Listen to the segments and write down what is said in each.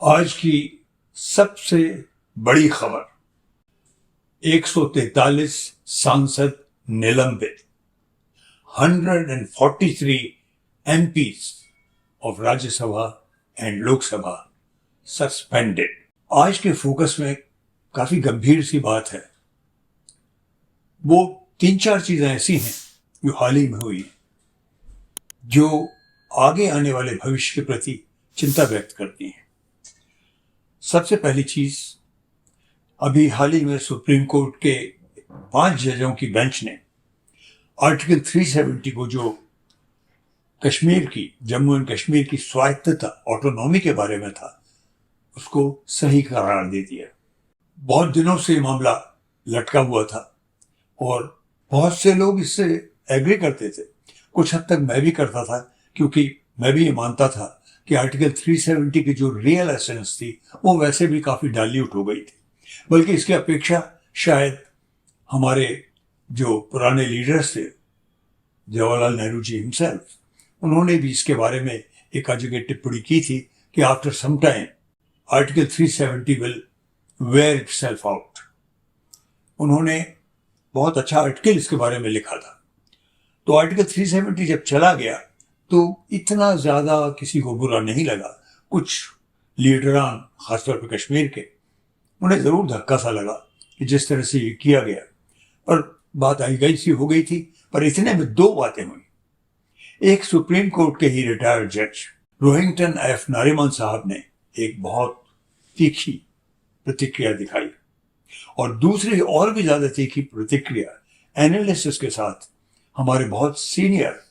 आज की सबसे बड़ी खबर, 143 सांसद निलंबित, 143 MPs of Rajya Sabha and Lok Sabha suspended. आज के फोकस में काफी गंभीर सी बात है। वो 3-4 चीजें ऐसी हैं जो हाल ही में हुई, जो आगे आने वाले भविष्य के प्रति चिंता व्यक्त करती हैं। सबसे पहली चीज, अभी हाल ही में सुप्रीम कोर्ट के 5 जजों की बेंच ने आर्टिकल 370 को, जो कश्मीर की, जम्मू एंड कश्मीर की स्वायत्तता, ऑटोनॉमी के बारे में था, उसको सही करार दे दिया। बहुत दिनों से मामला लटका हुआ था और बहुत से लोग इससे एग्री करते थे। कुछ हद तक मैं भी करता था, क्योंकि मैं भी ये मानता था कि आर्टिकल 370 की जो रियल एसेंस थी वो वैसे भी काफी डाइल्यूट हो गई थी। बल्कि इसकी अपेक्षा शायद हमारे जो पुराने लीडर्स थे, जवाहरलाल नेहरू जी हिमसेल्फ, उन्होंने भी इसके बारे में एक जगह टिप्पणी की थी कि after some time article 370 will wear itself out. उन्होंने बहुत अच्छा आर्टिकल इसके बारे में लिखा था। तो आर्टिकल 370 जब चला गया तो इतना ज्यादा किसी को बुरा नहीं लगा। कुछ लीडरान, खासतौर पर कश्मीर के, उन्हें जरूर धक्का सा लगा कि जिस तरह से ये किया गया, पर बात आई गई सी हो गई थी। पर इतने में 2 बातें हुई। एक, सुप्रीम कोर्ट के ही रिटायर्ड जज रोहिंग्टन एफ नारिमन साहब ने एक बहुत तीखी प्रतिक्रिया दिखाई, और दूसरी और भी ज्यादा तीखी प्रतिक्रिया एनालिसिस के साथ हमारे बहुत सीनियर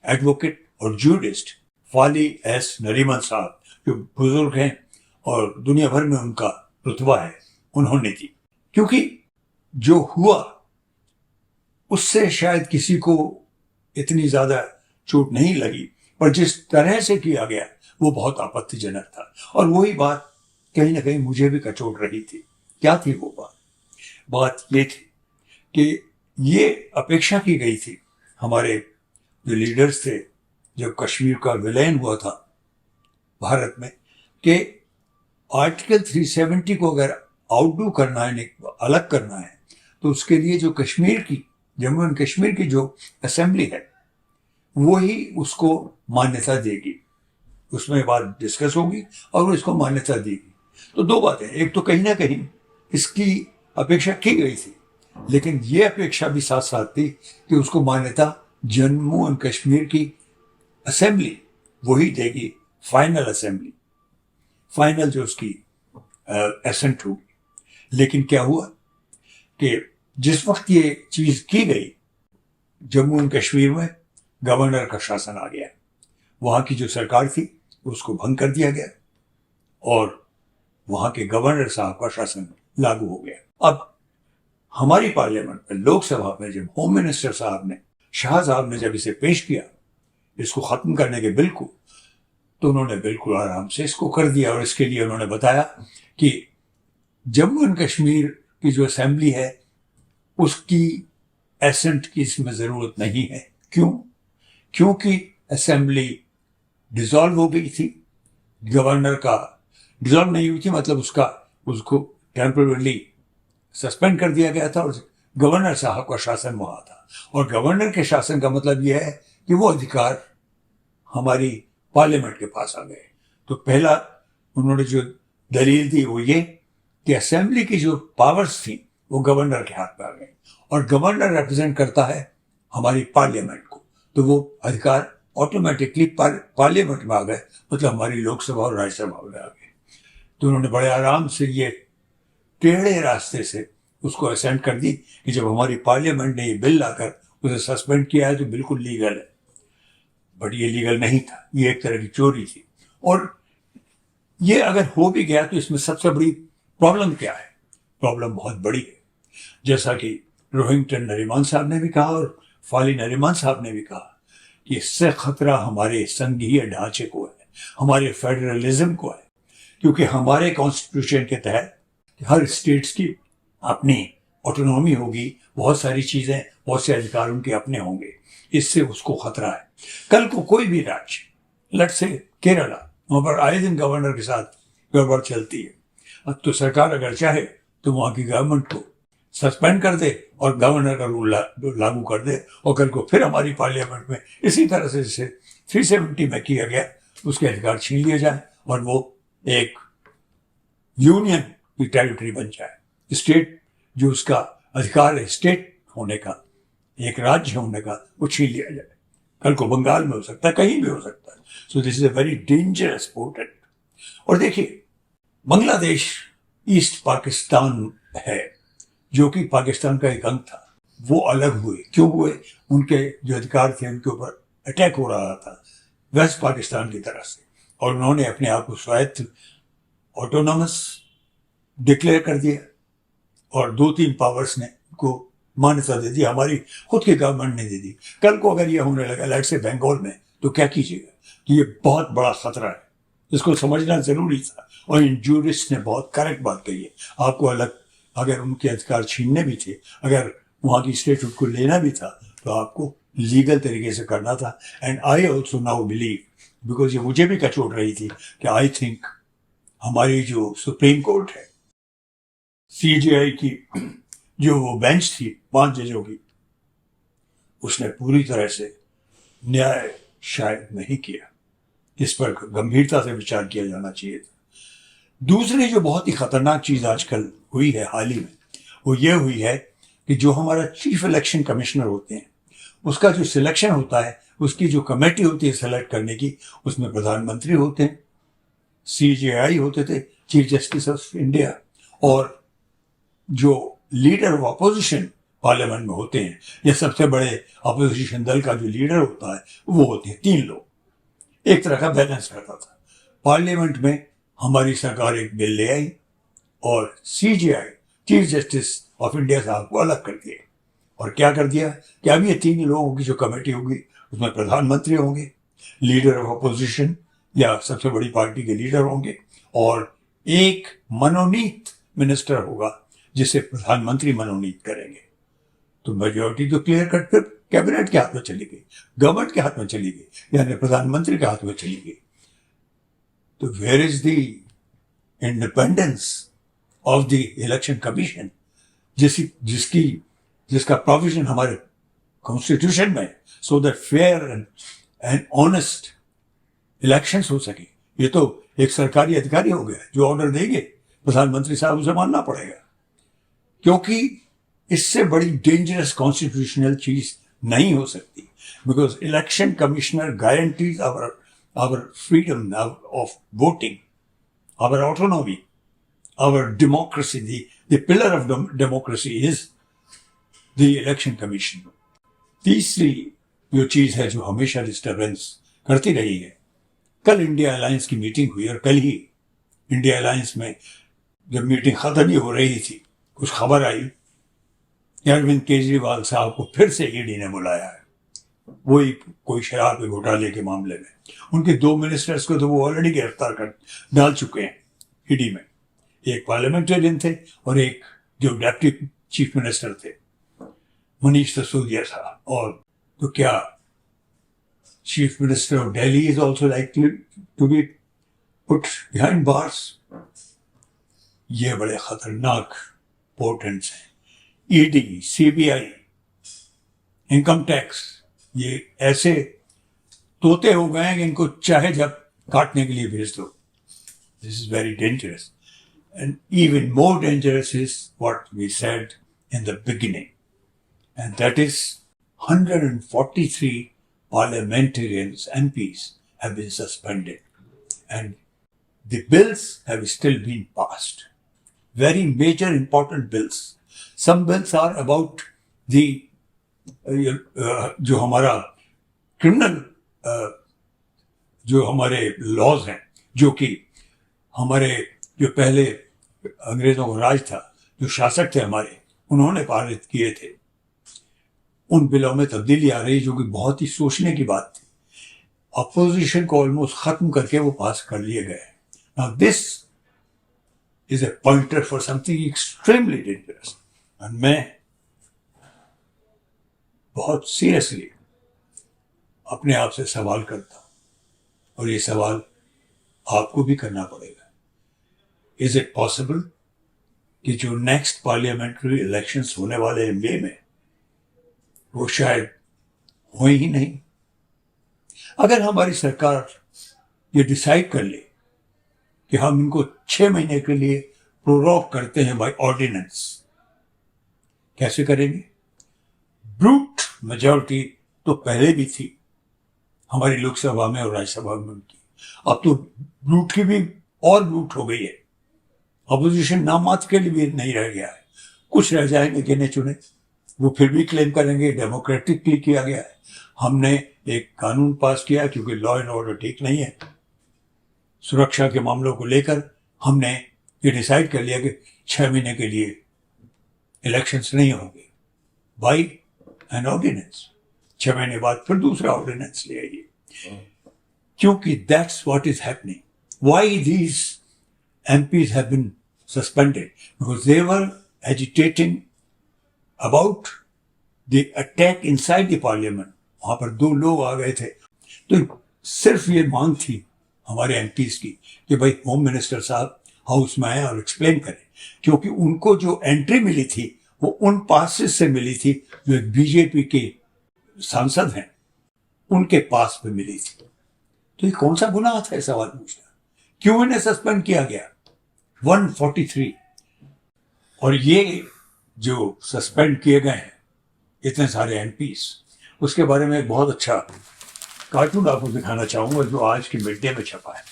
एडवोकेट और जूरिस्ट फाली एस नरीमन साहब, जो बुजुर्ग हैं और दुनिया भर में उनका रुतबा है, उन्होंने दी। क्योंकि जो हुआ उससे शायद किसी को इतनी ज्यादा चोट नहीं लगी, पर जिस तरह से किया गया वो बहुत आपत्तिजनक था। और वही बात कहीं ना कहीं मुझे भी कचोट रही थी। क्या थी वो बात? बात ये थी कि ये अपेक्षा की गई थी हमारे जो लीडर्स थे, जब कश्मीर का विलयन हुआ था भारत में, कि आर्टिकल 370 को अगर आउटडू करना है, अलग करना है, तो उसके लिए जो कश्मीर की, जम्मू एंड कश्मीर की जो असेंबली है, वो ही उसको मान्यता देगी। उसमें बात डिस्कस होगी और वो इसको मान्यता देगी। तो 2 बातें, एक तो कहीं ना कहीं इसकी अपेक्षा की गई थी, लेकिन ये अपेक्षा भी साथ साथ थी कि उसको मान्यता जम्मू एंड कश्मीर की असेंबली वही देगी, फाइनल असेंबली, फाइनल जो उसकी एसेंट होगी। लेकिन क्या हुआ कि जिस वक्त ये चीज की गई, जम्मू एंड कश्मीर में गवर्नर का शासन आ गया। वहां की जो सरकार थी उसको भंग कर दिया गया और वहां के गवर्नर साहब का शासन लागू हो गया। अब हमारी पार्लियामेंट में, लोकसभा में, जब होम मिनिस्टर साहब ने, शाह साहब ने जब इसे पेश किया, इसको खत्म करने के बिल को, तो उन्होंने बिल्कुल आराम से इसको कर दिया। और इसके लिए उन्होंने बताया कि जम्मू एंड कश्मीर की जो असेंबली है उसकी एसेंट की इसमें जरूरत नहीं है। क्यों? क्योंकि असेंबली डिसॉल्व हो गई थी। गवर्नर का डिसॉल्व नहीं हुई थी, मतलब उसको टेम्पररी सस्पेंड कर दिया गया था और गवर्नर साहब का शासन वहां था। और गवर्नर के शासन का मतलब यह है कि वो अधिकार हमारी पार्लियामेंट के पास आ गए। तो पहला उन्होंने जो दलील दी वो ये कि असेंबली की जो पावर्स थी वो गवर्नर के हाथ में आ गए, और गवर्नर रिप्रेजेंट करता है हमारी पार्लियामेंट को, तो वो अधिकार ऑटोमेटिकली पार्लियामेंट में आ गए, मतलब हमारी लोकसभा और राज्यसभा में आ गए। तो उन्होंने बड़े आराम से ये टेढ़े रास्ते से उसको असेंट कर दी कि जब हमारी पार्लियामेंट ने ये बिल लाकर उसे सस्पेंड किया है तो बिल्कुल लीगल है। बट ये लीगल नहीं था, ये एक तरह की चोरी थी। और ये अगर हो भी गया तो इसमें सबसे बड़ी प्रॉब्लम क्या है? प्रॉब्लम बहुत बड़ी है। जैसा कि रोहिंग्टन नरीमन साहब ने भी कहा और फाली नरीमन साहब ने भी कहा कि इससे खतरा हमारे संघीय ढांचे को है, हमारे फेडरलिज्म को है। क्योंकि हमारे कॉन्स्टिट्यूशन के तहत हर स्टेट्स की अपनी ऑटोनॉमी होगी, बहुत सारी चीजें, बहुत से अधिकार उनके अपने होंगे। इससे उसको खतरा है। कल को कोई भी राज्य, लेट्स से केरला, वहां पर आए दिन गवर्नर के साथ गड़बड़ चलती है। अब तो सरकार अगर चाहे तो वहाँ की गवर्नमेंट को सस्पेंड कर दे और गवर्नर का रूल लागू कर दे, और कल को फिर हमारी पार्लियामेंट में इसी तरह से जैसे 370 में किया गया उसके अधिकार छीन लिए जाए और वो एक यूनियन की टेरिटरी बन जाए। स्टेट जो उसका अधिकार है स्टेट होने का, एक राज्य होने का, वो छीन लिया जाए। कल को बंगाल में हो सकता है, कहीं भी हो सकता है। So this is a very dangerous portent. और देखिए, बांग्लादेश ईस्ट पाकिस्तान है जो कि पाकिस्तान का एक अंग था, वो अलग हुए। क्यों हुए? उनके जो अधिकार थे उनके ऊपर अटैक हो रहा था वेस्ट पाकिस्तान की तरफ से, और उन्होंने अपने आप को स्वायत्त ऑटोनॉमस डिक्लेयर कर दिया और 2-3 पावर्स ने को मान्यता दे दी, हमारी खुद की गवर्नमेंट ने दे दी। कल को अगर यह होने लगा लाइट से बंगाल में, तो क्या कीजिएगा? तो ये बहुत बड़ा खतरा है, इसको समझना जरूरी था। और इन जूरिस्ट ने बहुत करेक्ट बात कही है। आपको अलग अगर उनके अधिकार छीनने भी थे, अगर वहाँ की स्टेटहुड को लेना भी था, तो आपको लीगल तरीके से करना था। And I also now believe, because ये मुझे भी कचोट रही थी, कि आई थिंक हमारी जो सुप्रीम कोर्ट है, सीजेआई की जो वो बेंच थी 5 जजों की, उसने पूरी तरह से न्याय शायद नहीं किया। इस पर गंभीरता से विचार किया जाना चाहिए था। दूसरी जो बहुत ही खतरनाक चीज आजकल हुई है हाल ही में, वो ये हुई है कि जो हमारा चीफ इलेक्शन कमिश्नर होते हैं, उसका जो सिलेक्शन होता है, उसकी जो कमेटी होती है सेलेक्ट करने की, उसमें प्रधानमंत्री होते हैं, सीजेआई होते थे, चीफ जस्टिस ऑफ इंडिया, और जो लीडर ऑफ अपोजिशन पार्लियामेंट में होते हैं, या सबसे बड़े अपोजिशन दल का जो लीडर होता है, वो होते हैं 3 लोग। एक तरह का बैलेंस रहता था। पार्लियामेंट में हमारी सरकार एक बिल ले आई और CJI, chief justice of India साहब को अलग कर दिया। और क्या कर दिया कि अब ये 3 लोगों की जो कमेटी होगी, उसमें प्रधानमंत्री होंगे, लीडर ऑफ अपोजिशन या सबसे बड़ी पार्टी के लीडर होंगे, और एक मनोनीत मिनिस्टर होगा जिसे प्रधानमंत्री मनोनीत करेंगे। तो मेजोरिटी तो क्लियर कट फिर कैबिनेट के हाथ में चली गई, गवर्नमेंट के हाथ में चली गई, यानी प्रधानमंत्री के हाथ में चली गई। तो where is the independence of the election commission, जिसका प्रोविजन हमारे कॉन्स्टिट्यूशन में, so that fair and honest elections हो सके। ये तो एक सरकारी अधिकारी हो गया जो ऑर्डर देंगे, प्रधानमंत्री साहब उसे मानना पड़ेगा, क्योंकि इससे बड़ी डेंजरस कॉन्स्टिट्यूशनल चीज नहीं हो सकती। Because election commissioner guarantees our freedom of voting, our autonomy, our democracy. The pillar of democracy is the election commission. तीसरी जो चीज है जो हमेशा डिस्टर्बेंस करती रही है, कल इंडिया अलायंस की मीटिंग हुई, और कल ही इंडिया अलायंस में जब मीटिंग खत्म ही हो रही थी, कुछ खबर आई कि अरविंद केजरीवाल साहब को फिर से ईडी ने बुलाया है, वही कोई शराब के घोटाले के मामले में। उनके 2 मिनिस्टर्स को तो वो ऑलरेडी गिरफ्तार कर डाल चुके हैं ईडी में, एक पार्लियामेंटेरियन थे और एक जो डेप्टी चीफ मिनिस्टर थे, मनीष सिसोदिया साहब। और तो क्या chief minister of Delhi is also likely to be put behind bars? ये बड़े खतरनाक पोर्टेंट्स हैं। ईडी, सीबीआई, इनकम टैक्स, ये ऐसे तोते हो गए हैं कि इनको चाहे जब काटने के लिए भेज दो। This is very dangerous, and even more dangerous is what we said in the beginning, and that is 143 parliamentarians, MPs, have been suspended, and the bills have still been passed. Very major, important bills. Some bills are about the जो हमारा criminal जो हमारे laws हैं, जो कि हमारे जो पहले अंग्रेजों का राज था, जो शासक थे हमारे, उन्होंने पारित किए थे, उन बिलों में तब्दीली आ रही, जो कि बहुत ही सोचने की बात थी। अपोजिशन को ऑलमोस्ट खत्म करके वो पास कर लिए गए। Now this is A pointer for something extremely dangerous, and मैं बहुत सीरियसली अपने आप से सवाल करता हूं, और ये सवाल आपको भी करना पड़ेगा इज इट पॉसिबल कि जो नेक्स्ट पार्लियामेंट्री इलेक्शंस होने वाले हैं मई में, वो शायद हो ही नहीं? अगर हमारी सरकार ये डिसाइड कर ले कि हम इनको 6 महीने के लिए प्रोरोग करते हैं बाय ऑर्डिनेंस, कैसे करेंगे? ब्रूट मेजॉरिटी तो पहले भी थी हमारी लोकसभा में और राज्यसभा में उनकी, अब तो ब्रूट की भी और ब्रूट हो गई है। अपोजिशन नाम मात्र के लिए भी नहीं रह गया है, कुछ रह जाएंगे गिने चुने, वो फिर भी क्लेम करेंगे डेमोक्रेटिकली किया गया है। हमने एक कानून पास किया क्योंकि लॉ एंड ऑर्डर ठीक नहीं है, सुरक्षा के मामलों को लेकर हमने ये डिसाइड कर लिया कि 6 महीने के लिए इलेक्शंस नहीं होंगे बाय एन ऑर्डिनेंस। 6 महीने बाद फिर दूसरा ऑर्डिनेंस ले आइए, क्योंकि that's what is happening. Why these MPs have been suspended? Because they were agitating about the attack inside the parliament. वहां पर 2 लोग आ गए थे, तो सिर्फ ये मांग थी हमारे MPs की कि भाई होम मिनिस्टर साहब हाउस में आए और एक्सप्लेन करें, क्योंकि उनको जो एंट्री मिली थी वो उन पासेस से मिली थी जो एक बीजेपी के सांसद हैं उनके पास पे मिली थी। तो ये कौन सा गुनाह था, सवाल पूछना? क्यों इन्हें सस्पेंड किया गया? 143। और ये जो सस्पेंड किए गए हैं इतने सारे MPs, उसके बारे में एक बहुत अच्छा कार्टून आपको दिखाना चाहूंगा जो आज की मिड डे में छपा है।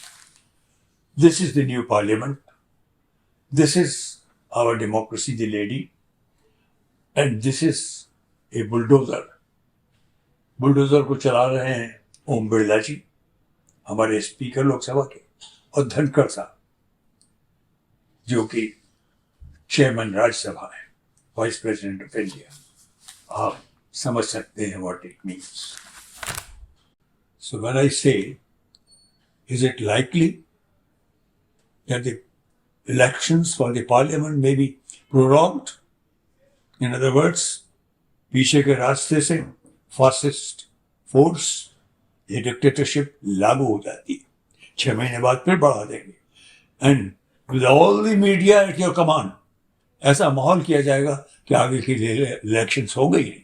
This is the new parliament, this is our democracy the lady, and this is a bulldozer. Bulldozer को चला रहे हैं ओम बिरला जी, हमारे स्पीकर लोकसभा के, और धनखड़ साहब जो कि चेयरमैन राज्यसभा है, वाइस प्रेसिडेंट ऑफ इंडिया। आप समझ सकते हैं what it means. So when I say is it likely that the elections for the parliament may be prorogued? In other words, पीछे के रास्ते से फासिस्ट फोर्स, ये डिक्टेटरशिप लागू हो जाती है, 6 महीने बाद फिर बढ़ा देंगे, and with all the media at your command ऐसा माहौल किया जाएगा कि आगे के लिए इलेक्शंस हो गई नहीं।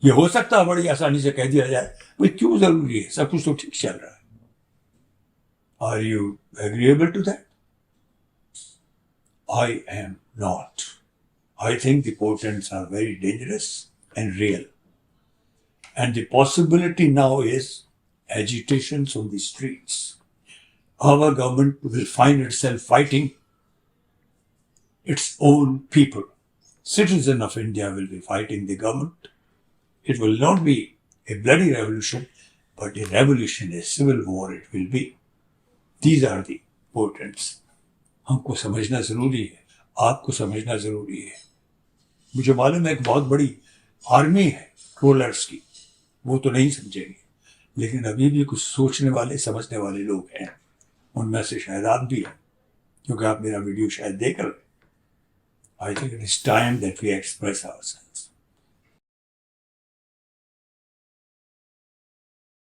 ये हो सकता है बड़ी आसानी से कह दिया जाए, भाई क्यों जरूरी है, सब कुछ तो ठीक चल रहा है। Are you agreeable to that? I am not. I think the portents are very dangerous and real, and the possibility now is agitations on the streets. Our government will find itself fighting its own people. Citizens of India will be fighting the government. It will not be a bloody revolution, but a revolution, a civil war it will be. These are the portents. हमको समझना जरूरी है, आपको समझना जरूरी है। मुझे मालूम है एक बहुत बड़ी आर्मी है ट्रोलर्स की, वो तो नहीं समझेंगे, लेकिन अभी भी कुछ सोचने वाले समझने वाले लोग हैं, उनमें से शायद आप भी हैं, क्योंकि आप मेरा वीडियो शायद देख रहे हैं। I think it is time that we express ourselves.